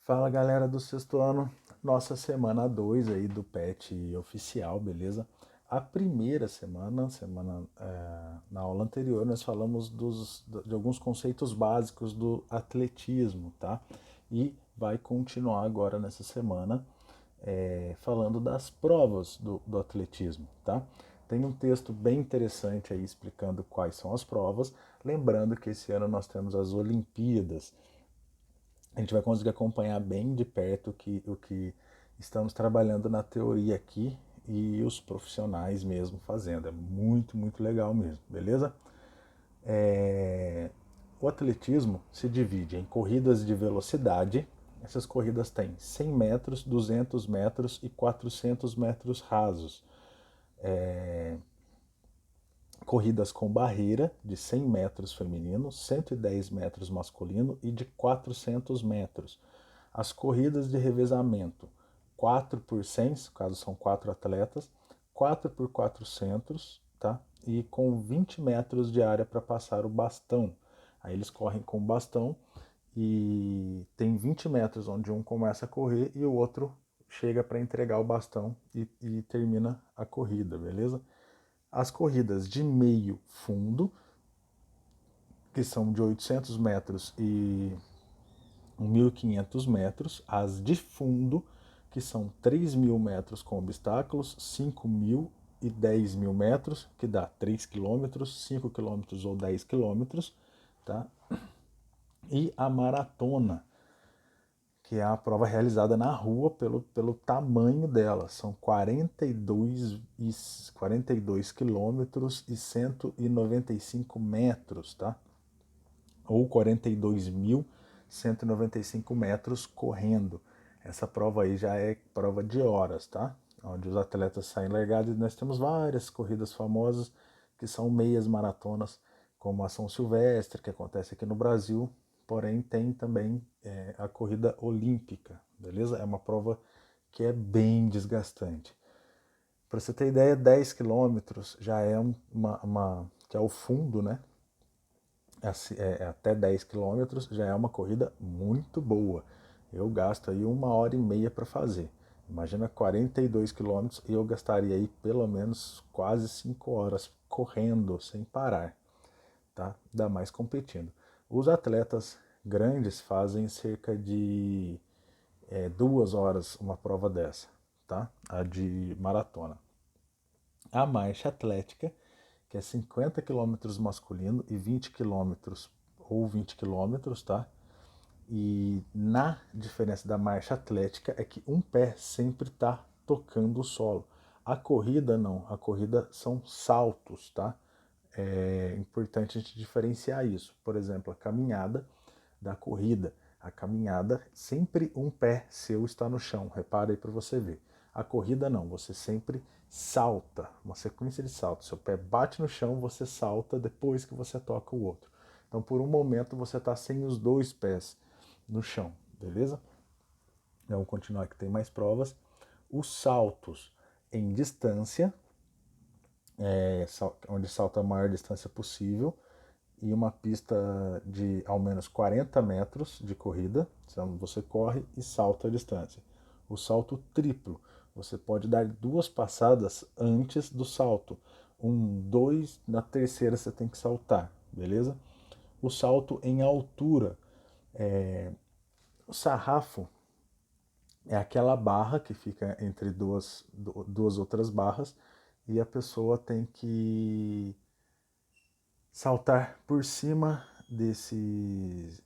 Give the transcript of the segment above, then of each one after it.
Fala galera do sexto ano, nossa semana 2 aí do PET oficial, beleza? A primeira na aula anterior, nós falamos de alguns conceitos básicos do atletismo, tá? E vai continuar agora nessa semana falando das provas do atletismo, tá? Tem um texto bem interessante aí explicando quais são as provas, lembrando que esse ano nós temos as Olimpíadas. A gente vai conseguir acompanhar bem de perto o que estamos trabalhando na teoria aqui e os profissionais mesmo fazendo. É muito, muito legal mesmo, beleza? O atletismo se divide em corridas de velocidade. Essas corridas têm 100 metros, 200 metros e 400 metros rasos. Corridas com barreira de 100 metros feminino, 110 metros masculino e de 400 metros. As corridas de revezamento, 4 por 100, no caso são 4 atletas, 4 por 400, tá? E com 20 metros de área para passar o bastão. Aí eles correm com o bastão e tem 20 metros onde um começa a correr e o outro chega para entregar o bastão e termina a corrida, beleza? As corridas de meio fundo, que são de 800 metros e 1.500 metros, as de fundo, que são 3.000 metros com obstáculos, 5.000 e 10.000 metros, que dá 3 quilômetros, 5 quilômetros ou 10 quilômetros, tá? E a maratona, que é a prova realizada na rua pelo tamanho dela. São 42 quilômetros e 195 metros, tá? Ou 42.195 metros correndo. Essa prova aí já é prova de horas, tá? Onde os atletas saem largados e nós temos várias corridas famosas que são meias maratonas, como a São Silvestre, que acontece aqui no Brasil, porém tem também a corrida olímpica, beleza? É uma prova que é bem desgastante. Para você ter ideia, 10 quilômetros já é que é o fundo, né? Até 10 quilômetros já é uma corrida muito boa. Eu gasto aí 1h30 para fazer. Imagina 42 quilômetros e eu gastaria aí pelo menos quase 5 horas correndo sem parar, tá? Ainda mais competindo. Os atletas grandes fazem cerca de 2 horas uma prova dessa, tá? A de maratona. A marcha atlética, que é 50 quilômetros masculino e 20 quilômetros ou 20 quilômetros, tá? E na diferença da marcha atlética é que um pé sempre está tocando o solo. A corrida não, a corrida são saltos, tá? É importante a gente diferenciar isso. Por exemplo, a caminhada da corrida. A caminhada, sempre um pé seu está no chão. Repara aí para você ver. A corrida não, você sempre salta, uma sequência de saltos. Seu pé bate no chão, você salta depois que você toca o outro. Então, por um momento, você está sem os dois pés no chão, beleza? Vamos continuar que tem mais provas. Os saltos em distância, onde salta a maior distância possível, e uma pista de ao menos 40 metros de corrida, então você corre e salta a distância. O salto triplo, você pode dar 2 passadas antes do salto. 1, 2, na terceira você tem que saltar, beleza? O salto em altura, o sarrafo é aquela barra que fica entre duas outras barras e a pessoa tem que saltar por cima desse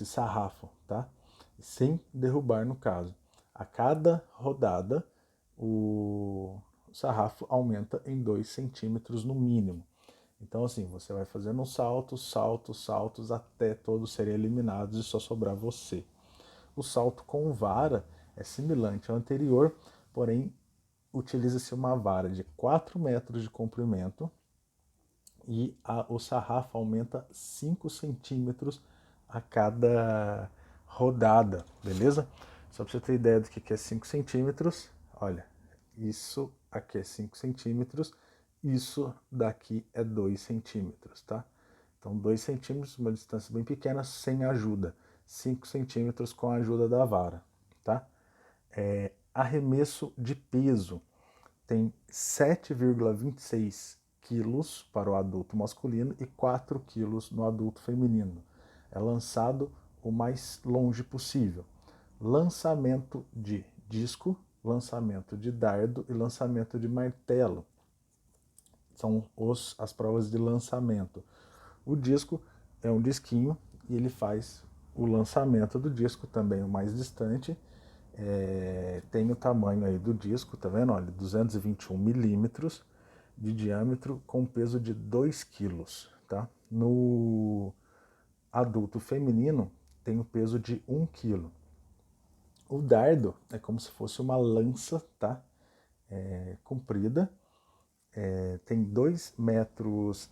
sarrafo, tá? Sem derrubar no caso. A cada rodada o sarrafo aumenta em 2 centímetros no mínimo. Então assim, você vai fazendo saltos, saltos, saltos até todos serem eliminados e só sobrar você. O salto com vara é semelhante ao anterior, porém utiliza-se uma vara de 4 metros de comprimento e o sarrafo aumenta 5 centímetros a cada rodada, beleza? Só para você ter ideia do que é 5 centímetros, olha, isso aqui é 5 centímetros, isso daqui é 2 centímetros, tá? Então 2 centímetros, uma distância bem pequena, sem ajuda. 5 centímetros com a ajuda da vara, tá? Arremesso de peso tem 7,26 quilos para o adulto masculino e 4 quilos no adulto feminino. É lançado o mais longe possível. Lançamento de disco, lançamento de dardo e lançamento de martelo. São as provas de lançamento. O disco é um disquinho e ele faz o lançamento do disco, também o mais distante. Tem o tamanho aí do disco, tá vendo? Olha, 221 milímetros de diâmetro com peso de 2 quilos, tá? No adulto feminino tem o peso de 1 quilo. O dardo é como se fosse uma lança, tá? Comprida. Tem 2,60 metros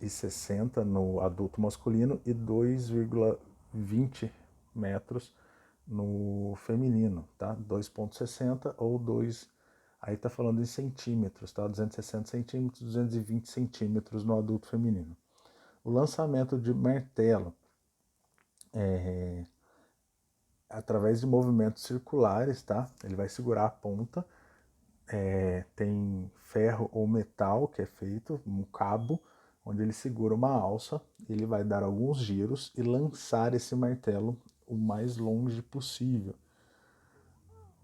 no adulto masculino e 2,20 metros no feminino, tá? 2,60 ou 2, aí tá falando em centímetros, tá? 260 centímetros, 220 centímetros no adulto feminino. O lançamento de martelo através de movimentos circulares, tá? Ele vai segurar a ponta, tem ferro ou metal que é feito, um cabo, onde ele segura uma alça, ele vai dar alguns giros e lançar esse martelo o mais longe possível.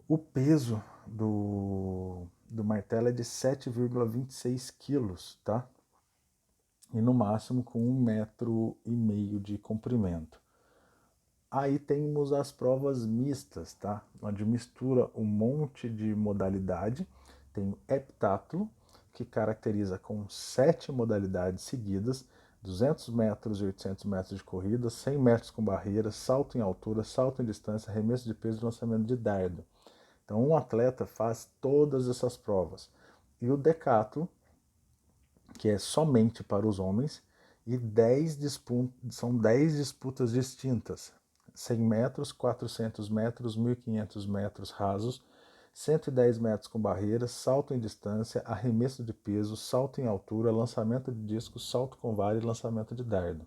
O peso do martelo é de 7,26 quilos, tá? E no máximo com 1,5 metros de comprimento. Aí temos as provas mistas, tá? Onde mistura um monte de modalidade. Tem o heptátulo, que caracteriza com 7 modalidades seguidas, 200 metros e 800 metros de corrida, 100 metros com barreira, salto em altura, salto em distância, arremesso de peso e lançamento de dardo. Então um atleta faz todas essas provas. E o decathlon, que é somente para os homens, e são 10 disputas distintas. 100 metros, 400 metros, 1.500 metros rasos, 110 metros com barreiras, salto em distância, arremesso de peso, salto em altura, lançamento de disco, salto com vara e lançamento de dardo.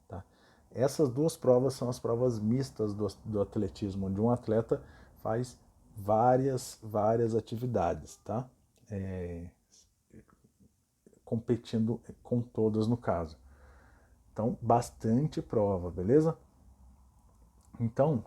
Tá? Essas duas provas são as provas mistas do atletismo, onde um atleta faz várias atividades, tá? Competindo com todas no caso. Então, bastante prova, beleza? Então,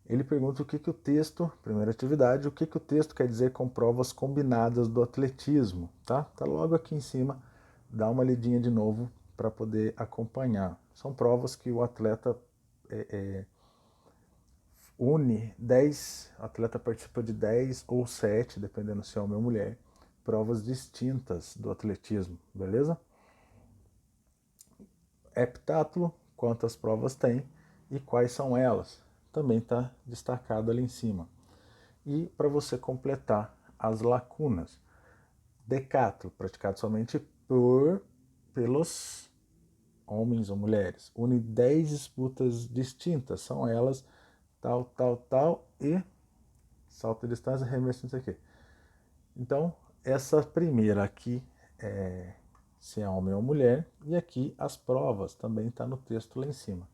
ele pergunta o que o texto, primeira atividade, o que o texto quer dizer com provas combinadas do atletismo, tá? Tá logo aqui em cima, dá uma lidinha de novo para poder acompanhar. São provas que o atleta une 10, o atleta participa de 10 ou 7, dependendo se é homem ou mulher, provas distintas do atletismo, beleza? Heptátulo, quantas provas tem e quais são elas. Também está destacado ali em cima. E para você completar as lacunas. Decathlon, praticado somente pelos homens ou mulheres. Une 10 disputas distintas, são elas tal e salto de distância, arremesso, não sei o quê. Então, essa primeira aqui é se é homem ou mulher, e aqui as provas também está no texto lá em cima,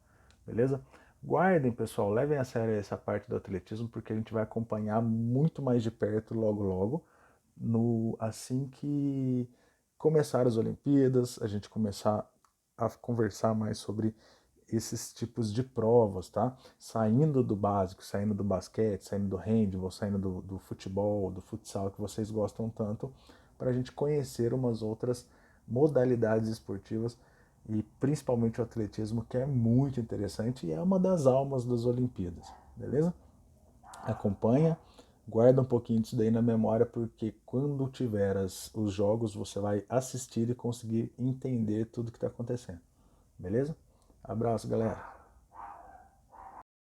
beleza? Guardem, pessoal, levem a sério essa parte do atletismo, porque a gente vai acompanhar muito mais de perto logo, assim que começar as Olimpíadas, a gente começar a conversar mais sobre esses tipos de provas, tá? Saindo do básico, saindo do basquete, saindo do handball, saindo do futebol, do futsal que vocês gostam tanto, para a gente conhecer umas outras modalidades esportivas e principalmente o atletismo, que é muito interessante e é uma das almas das Olimpíadas, beleza? Acompanha, guarda um pouquinho disso daí na memória, porque quando tiver os jogos você vai assistir e conseguir entender tudo que está acontecendo, beleza? Abraço, galera!